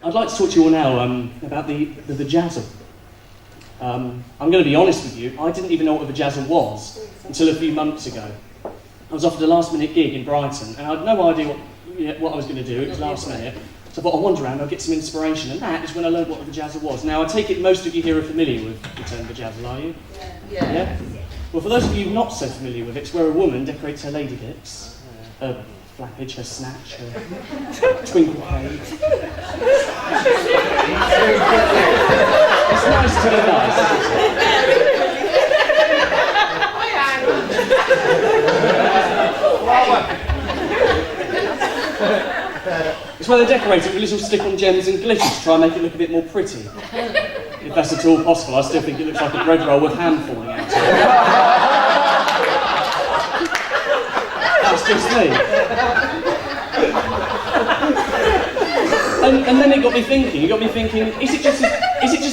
I'd like to talk to you all now about the Vejazzle. I'm going to be honest with you, I didn't even know what a Vejazzle was until a few months ago. I was offered a last-minute gig in Brighton, and I had no idea what I was going to do. It was last minute. So I thought I'll wander around, I'll get some inspiration, and that is when I learned what a Vejazzle was. Now, I take it most of you here are familiar with the term Vejazzle, are you? Yeah? Well, for those of you not so familiar with it, it's where a woman decorates her lady bits, her flappage, her snatch, her twinkle page. It's nice to be nice, isn't it? It's where they decorate it with little stick-on gems and glitter to try and make it look a bit more pretty. If that's at all possible, I still think it looks like a bread roll with ham falling out of it. That's just me. And then it got me thinking, is it just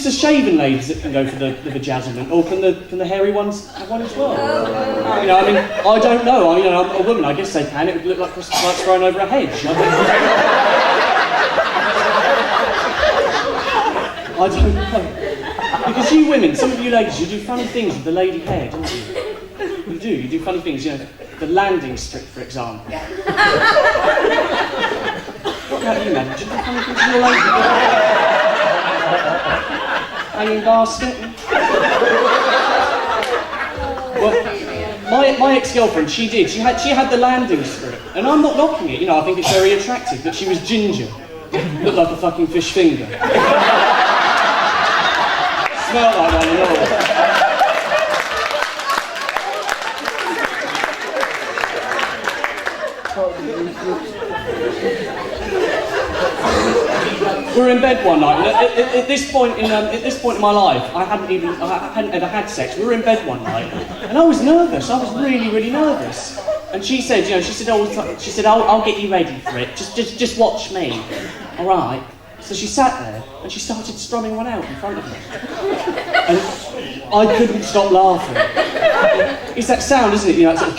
the shaven ladies that can go for the Vejazzlement, or can the hairy ones have one as well? You know, I mean, I don't know. I'm a woman, I guess they can. It would look like Christmas lights thrown over a hedge. I don't know. Because you women, some of you ladies, you do funny things with the lady hair, don't you? You do funny things, you know, the landing strip, for example. What about you, madam? Do you do funny things with your lady hair? Hanging basket? Well, my ex-girlfriend, she did. She had the landing strip. And I'm not knocking it, you know, I think it's very attractive, but she was ginger. Looked like a fucking fish finger. Smelled like one and all. We were in bed one night, and at this point in my life, I hadn't ever had sex. We were in bed one night, and I was nervous. I was really, really nervous. And she said, I'll get you ready for it. Just watch me. All right. So she sat there and she started strumming one out in front of me, and I couldn't stop laughing. It's that sound, isn't it? You know, sort of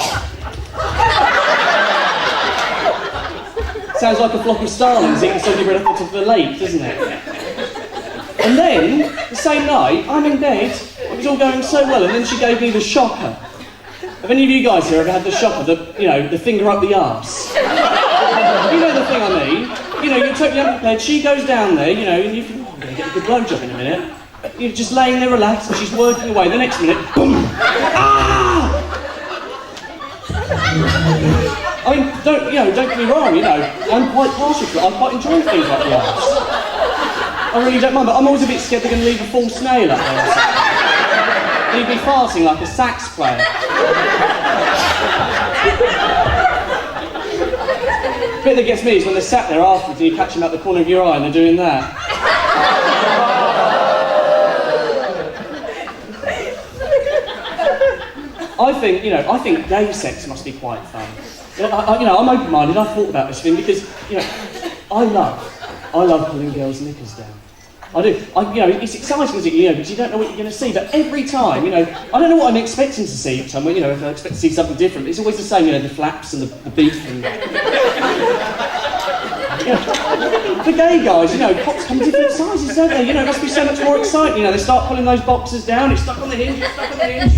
sounds like a flock of starlings eating something right at the top of the lake, doesn't it? And then, the same night, I'm in bed, it was all going so well, and then she gave me the shocker. Have any of you guys here ever had the shocker, the finger up the arse? You know the thing I mean? You know, you're totally unprepared, she goes down there, you know, and you think, oh, I'm going to get a good blowjob in a minute. You're just laying there relaxed, and she's working away, the next minute, boom! Ah! I mean, don't get me wrong, you know, I'm quite partial to it, I quite enjoy things like the arse. I really don't mind, but I'm always a bit scared they're going to leave a false nail up there or something. And he'd be farting like a sax player. The bit that gets me is when they're sat there afterwards and you catch them out the corner of your eye and they're doing that. I think gay sex must be quite fun. I'm open-minded, I've thought about this thing because, you know, I love pulling girls' knickers down. I do. It's exciting, isn't it, you know, because you don't know what you're going to see, but every time, you know, I don't know what I'm expecting to see each time, you know, if I expect to see something different, it's always the same, you know, the flaps and the beak and... You know, the gay guys, you know, cocks come in different sizes, don't they? You know, it must be so much more exciting, you know, they start pulling those boxes down, it's stuck on the hinge, it's stuck on the hinge.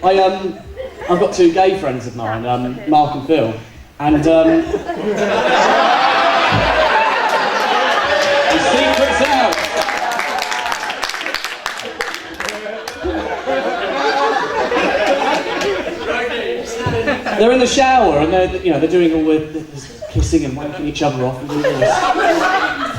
I've got two gay friends of mine, Mark and Phil, and the secret's out. They're in the shower and they're doing all the kissing and wanking each other off and doing all this.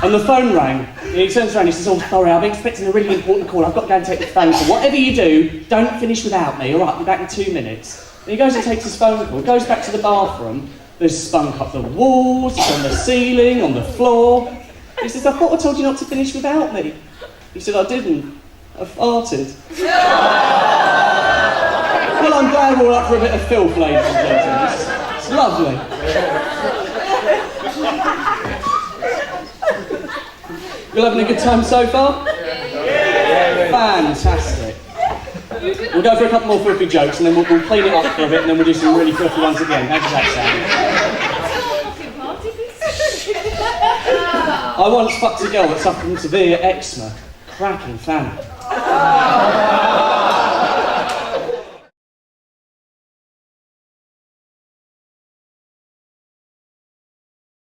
And the phone rang. And he turns around and he says, "Oh, sorry, I'm expecting a really important call. I've got to go and take the phone call. Whatever you do, don't finish without me. All right, I'll be back in 2 minutes." And he goes and takes his phone call, goes back to the bathroom. There's spunk up the walls, it's on the ceiling, on the floor. He says, "I thought I told you not to finish without me." He said, "I didn't. I farted." Well, I'm glad we're up for a bit of filth, ladies and gentlemen. It's lovely. You having a good time so far? Fantastic. We'll go for a couple more filthy jokes and then we'll clean it up for a bit and then we'll do some really filthy ones again. How does that sound? I once fucked a girl that suffered from severe eczema. Cracking family.